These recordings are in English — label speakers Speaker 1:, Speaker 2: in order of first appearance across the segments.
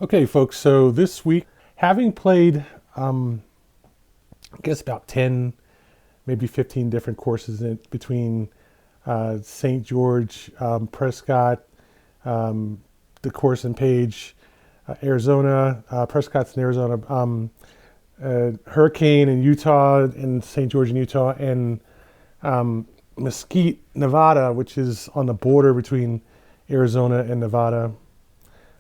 Speaker 1: Okay, folks, so this week, having played, I guess about 10, maybe 15 different courses between St. George, Prescott, um, the course in Page, Arizona, Prescott's in Arizona, Hurricane in Utah, and St. George in Utah, and Mesquite, Nevada, which is on the border between Arizona and Nevada,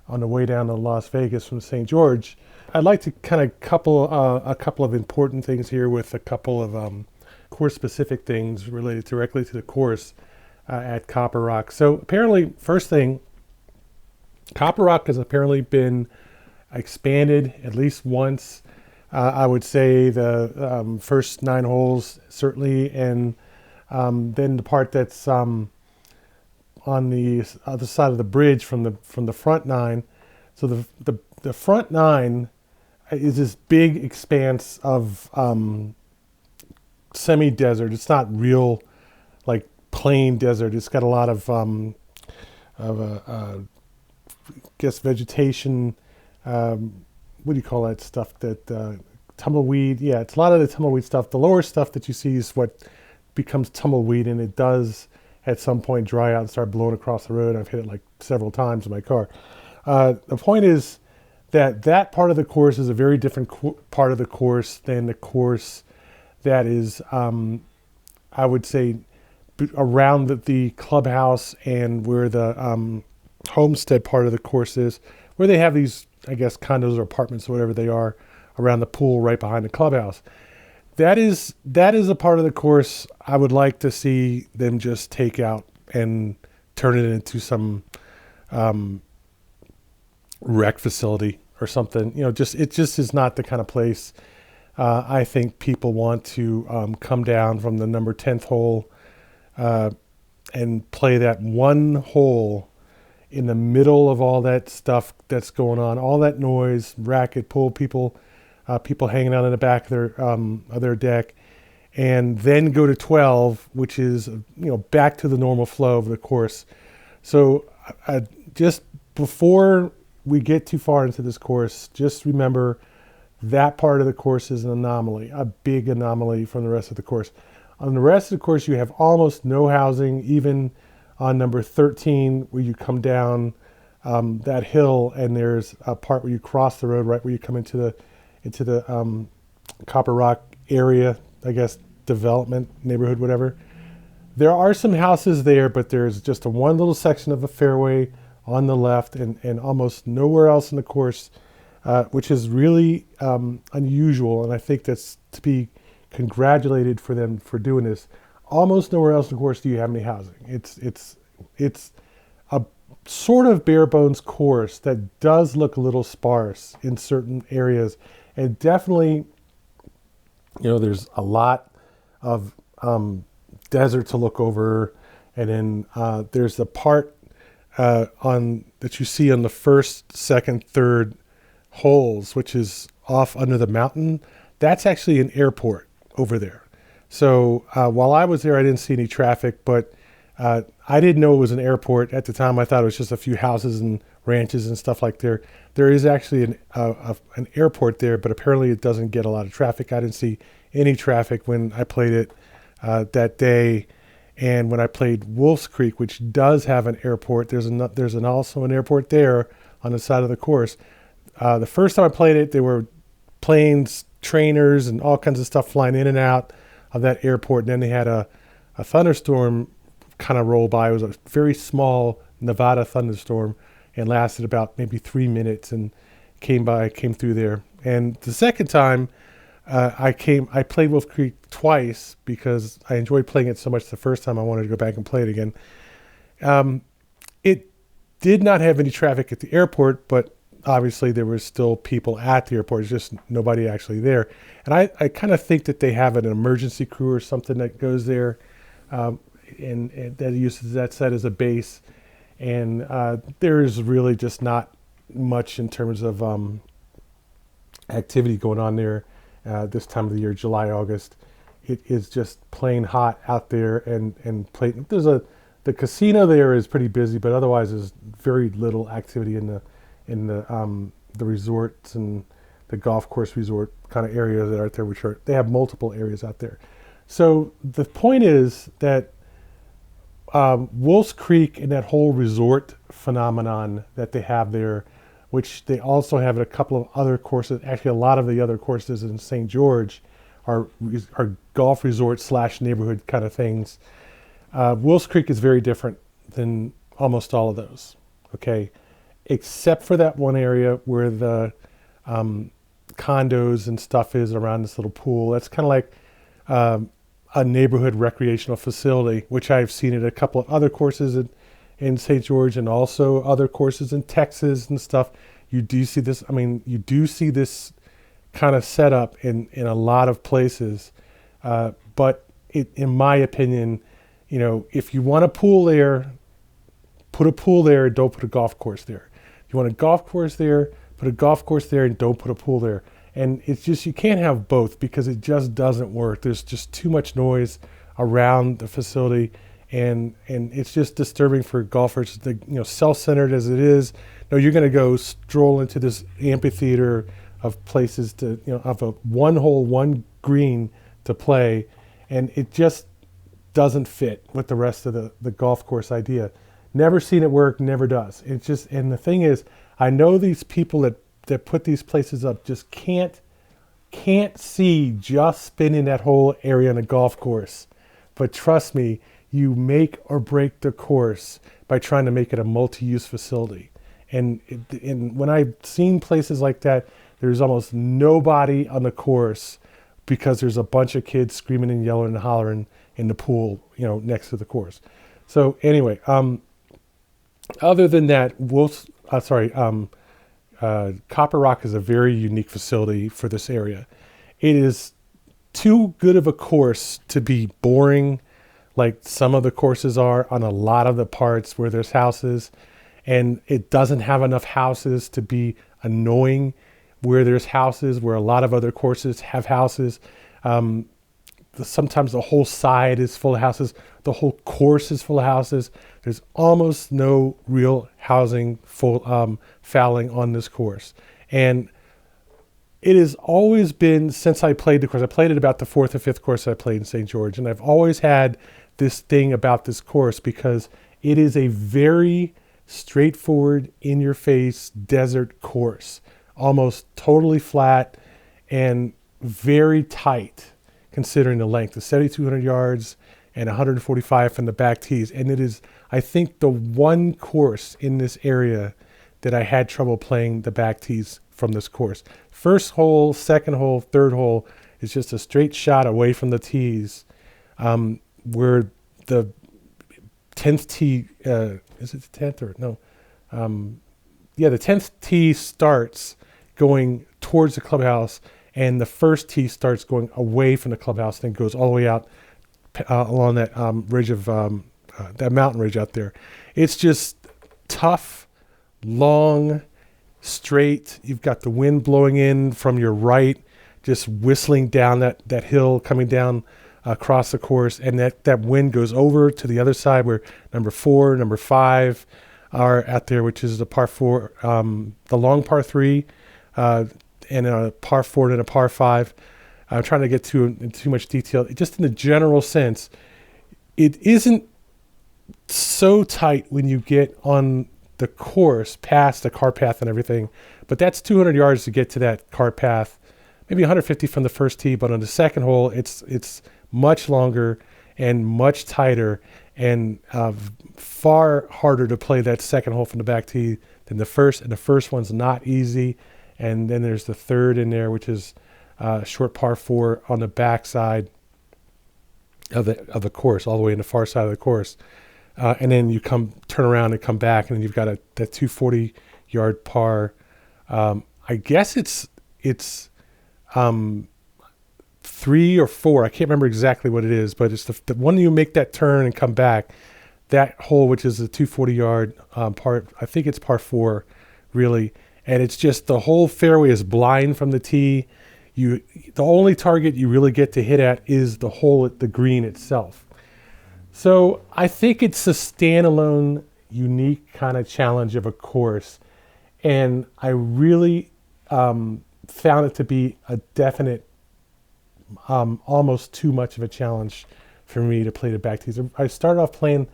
Speaker 1: on the way down to Las Vegas from St. George. I'd like to kind of couple a couple of important things here with a couple of course-specific things related directly to the course at Copper Rock. So apparently, first thing, Copper Rock has apparently been expanded at least once. I would say the first 9 holes certainly, and then the part that's on the other side of the bridge from the front 9. So the front 9 is this big expanse of semi-desert. It's not real like plain desert. It's got a lot of I guess vegetation. What do you call that stuff? That tumbleweed. Yeah, it's a lot of the tumbleweed stuff. The lower stuff that you see is what becomes tumbleweed, and it does at some point dry out and start blowing across the road. I've hit it like several times in my car. The point is that part of the course is a very different part of the course than the course that is, I would say, around the clubhouse and where the homestead part of the course is, where they have these, I guess, condos or apartments or whatever they are around the pool right behind the clubhouse. That is a part of the course I would like to see them just take out and turn it into some rec facility or something. It just is not the kind of place I think people want to come down from the number 10th hole and play that one hole in the middle of all that stuff that's going on, all that noise, racket, pool, people hanging out in the back of their deck, and then go to 12, which is back to the normal flow of the course. So just before we get too far into this course, just remember that part of the course is an anomaly, a big anomaly from the rest of the course. On the rest of the course, you have almost no housing, even on number 13, where you come down that hill, and there's a part where you cross the road right where you come into the Copper Rock area, I guess, development, neighborhood, whatever. There are some houses there, but there's just one little section of a fairway on the left and almost nowhere else in the course, which is really unusual, and I think that's to be congratulated for them for doing this. Almost nowhere else in the course do you have any housing. It's a sort of bare bones course that does look a little sparse in certain areas, and definitely, there's a lot of desert to look over, and then there's the part on that you see on the first, second, third holes, which is off under the mountain. That's actually an airport over there. So while I was there, I didn't see any traffic, but I didn't know it was an airport at the time. I thought it was just a few houses and ranches and stuff like there. There is actually an airport there, but apparently it doesn't get a lot of traffic. I didn't see any traffic when I played it that day. And when I played Wolf's Creek, which does have an airport, there's also an airport there on the side of the course. The first time I played it, there were planes, trainers, and all kinds of stuff flying in and out of that airport. And then they had a thunderstorm kind of roll by. It was a very small Nevada thunderstorm and lasted about maybe 3 minutes and came through there. And the second time I played Wolf Creek twice because I enjoyed playing it so much the first time I wanted to go back and play it again. It did not have any traffic at the airport, but obviously there were still people at the airport. It's just nobody actually there. And I kind of think that they have an emergency crew or something that goes there and that uses that site as a base. And there is really just not much in terms of activity going on there this time of the year, July, August. It is just plain hot out there, and the casino there is pretty busy, but otherwise there's very little activity in the the resorts and the golf course resort kind of areas that are out there, which are, they have multiple areas out there. So the point is that Wolf's Creek and that whole resort phenomenon that they have there, which they also have at a couple of other courses. Actually, a lot of the other courses in St. George are golf resort / neighborhood kind of things. Wolf's Creek is very different than almost all of those. Okay, except for that one area where the condos and stuff is around this little pool. That's kind of like a neighborhood recreational facility, which I've seen at a couple of other courses in St. George and also other courses in Texas and stuff. You do see this. I mean, you do see this kind of setup in a lot of places. But in my opinion, you know, if you want a pool there, put a pool there. Don't put a golf course there. If you want a golf course there, put a golf course there, and don't put a pool there. And it's just, you can't have both because it just doesn't work. There's just too much noise around the facility, and it's just disturbing for golfers. You know, self-centered as it is, no, you're going to go stroll into this amphitheater of places to, you know, of a one hole, one green to play, and it just doesn't fit with the rest of the golf course idea. Never seen it work, never does. It's just, and the thing is, I know these people that put these places up just can't see just spinning that whole area on a golf course. But trust me, you make or break the course by trying to make it a multi-use facility. And when I've seen places like that, there's almost nobody on the course because there's a bunch of kids screaming and yelling and hollering in the pool, you know, next to the course. So anyway, other than that, Copper Rock is a very unique facility for this area. It is too good of a course to be boring like some of the courses are on a lot of the parts where there's houses, and it doesn't have enough houses to be annoying where there's houses, where a lot of other courses have houses. Sometimes the whole side is full of houses. The whole course is full of houses. There's almost no real housing fouling on this course. And it has always been, since I played the course, I played it about the fourth or fifth course I played in St. George. And I've always had this thing about this course because it is a very straightforward, in-your-face desert course. Almost totally flat and very tight considering the length of 7,200 yards and 145 from the back tees. And it is, I think, the one course in this area that I had trouble playing the back tees from this course. First hole, second hole, third hole is just a straight shot away from the tees, where the 10th tee, is it the 10th or no? The 10th tee starts going towards the clubhouse, and the first tee starts going away from the clubhouse, then goes all the way out along that ridge of that mountain ridge out there. It's just tough, long, straight. You've got the wind blowing in from your right, just whistling down that hill, coming down across the course, and that wind goes over to the other side where number 4, number 5 are out there, which is the par 4, the long par 3, and a par 4 and a par 5. I'm trying to get into too much detail. Just in the general sense, it isn't so tight when you get on the course past the cart path and everything, but that's 200 yards to get to that cart path, maybe 150 from the first tee. But on the second hole, it's much longer and much tighter, and far harder to play that second hole from the back tee than the first. And the first one's not easy. And then there's the third in there, which is short par 4 on the back side of the course, all the way in the far side of the course. And then you turn around and come back, and then you've got that 240 yard par. I guess it's 3 or 4. I can't remember exactly what it is, but it's the one you make that turn and come back. That hole, which is the 240 yard par, I think it's par 4, really. And it's just the whole fairway is blind from the tee. The only target you really get to hit at is the hole at the green itself. So I think it's a standalone, unique kind of challenge of a course. And I really found it to be a definite, almost too much of a challenge for me to play the back tees. I started off playing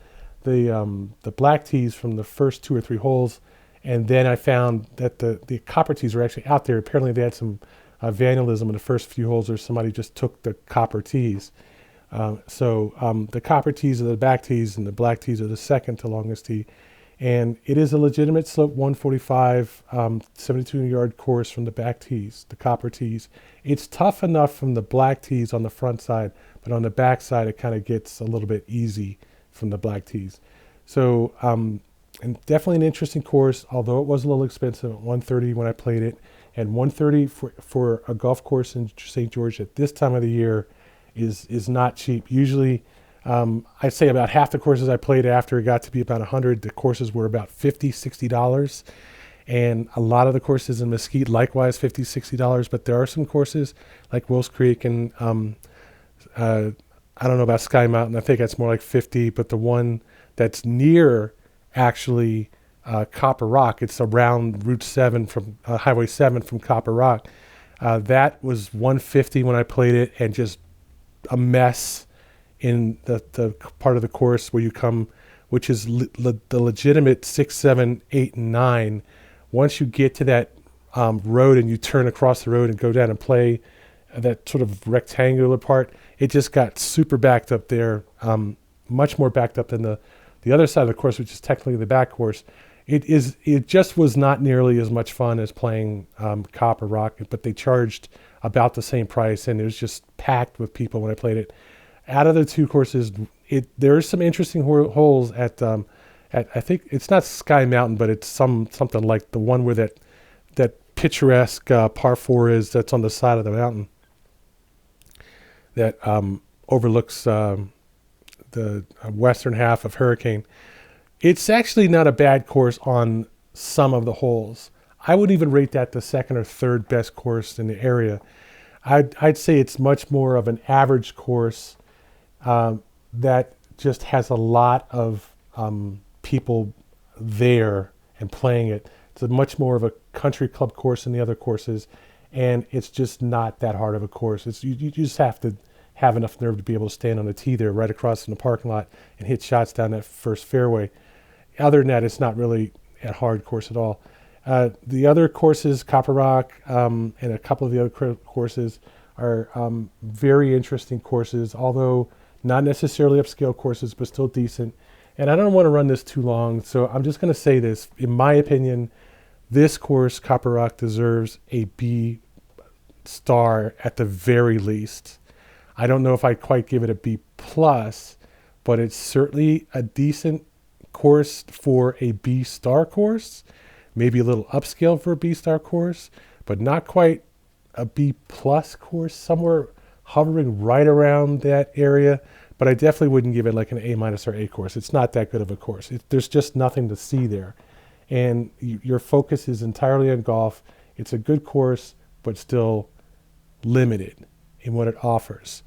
Speaker 1: the black tees from the first 2 or 3 holes, and then I found that the copper tees were actually out there. Apparently they had some vandalism in the first few holes, or somebody just took the copper tees. So the copper tees are the back tees, and the black tees are the second to longest tee. And it is a legitimate slope 145, 72-yard course from the back tees, the copper tees. It's tough enough from the black tees on the front side, but on the back side it kind of gets a little bit easy from the black tees. So and definitely an interesting course, although it was a little expensive at 130 when I played it. And 130 for a golf course in St. George at this time of the year is not cheap. Usually, I'd say about half the courses I played after it got to be about 100, the courses were about $50, $60. And a lot of the courses in Mesquite, likewise, $50, $60. But there are some courses like Wills Creek and I don't know about Sky Mountain. I think that's more like 50. But the one that's near actually Copper Rock, it's around Route 7 from Highway 7 from Copper Rock. That was 150 when I played it, and just a mess in the part of the course where you come, which is the legitimate 6, 7, 8, and 9. Once you get to that road and you turn across the road and go down and play that sort of rectangular part, it just got super backed up there, much more backed up than the other side of the course, which is technically the back course. It just was not nearly as much fun as playing Copper Rock, but they charged about the same price, and it was just packed with people when I played it. Out of the two courses, there are some interesting holes at I think it's not Sky Mountain, but it's something like the one where that picturesque par 4 is, that's on the side of the mountain that overlooks the western half of Hurricane. It's actually not a bad course on some of the holes. I would even rate that the second or third best course in the area. I'd say it's much more of an average course that just has a lot of people there and playing it. It's a much more of a country club course than the other courses, and it's just not that hard of a course. You just have to have enough nerve to be able to stand on the tee there right across from the parking lot and hit shots down that first fairway. Other than that, it's not really a hard course at all. The other courses, Copper Rock and a couple of the other courses, are very interesting courses, although not necessarily upscale courses, but still decent. And I don't want to run this too long, so I'm just going to say this. In my opinion, this course, Copper Rock, deserves a B star at the very least. I don't know if I'd quite give it a B plus, but it's certainly a decent course for a B star course, maybe a little upscale for a B star course, but not quite a B plus course, somewhere hovering right around that area. But I definitely wouldn't give it like an A minus or A course. It's not that good of a course. There's just nothing to see there. And your focus is entirely on golf. It's a good course, but still limited in what it offers.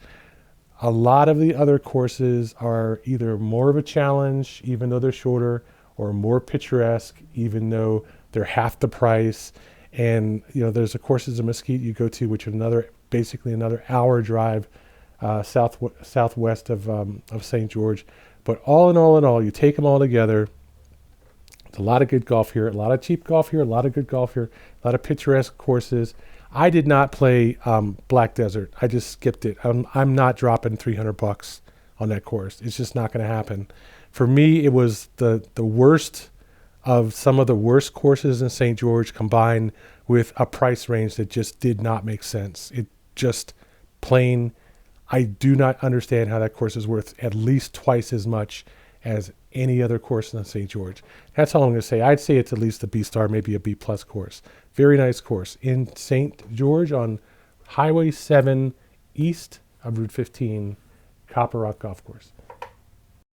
Speaker 1: A lot of the other courses are either more of a challenge, even though they're shorter, or more picturesque, even though they're half the price. And there's the courses in Mesquite you go to, which are basically another hour drive southwest of St. George. But all in all, you take them all together. It's a lot of good golf here, a lot of cheap golf here, a lot of good golf here, a lot of picturesque courses. I did not play Black Desert. I just skipped it. I'm not dropping $300 on that course. It's just not going to happen. For me, it was the worst of some of the worst courses in St. George, combined with a price range that just did not make sense. It just plain, I do not understand how that course is worth at least twice as much as any other course in St. George. That's all I'm going to say. I'd say it's at least a B star, maybe a B plus course. Very nice course in St. George on Highway 7 east of Route 15, Copper Rock Golf Course.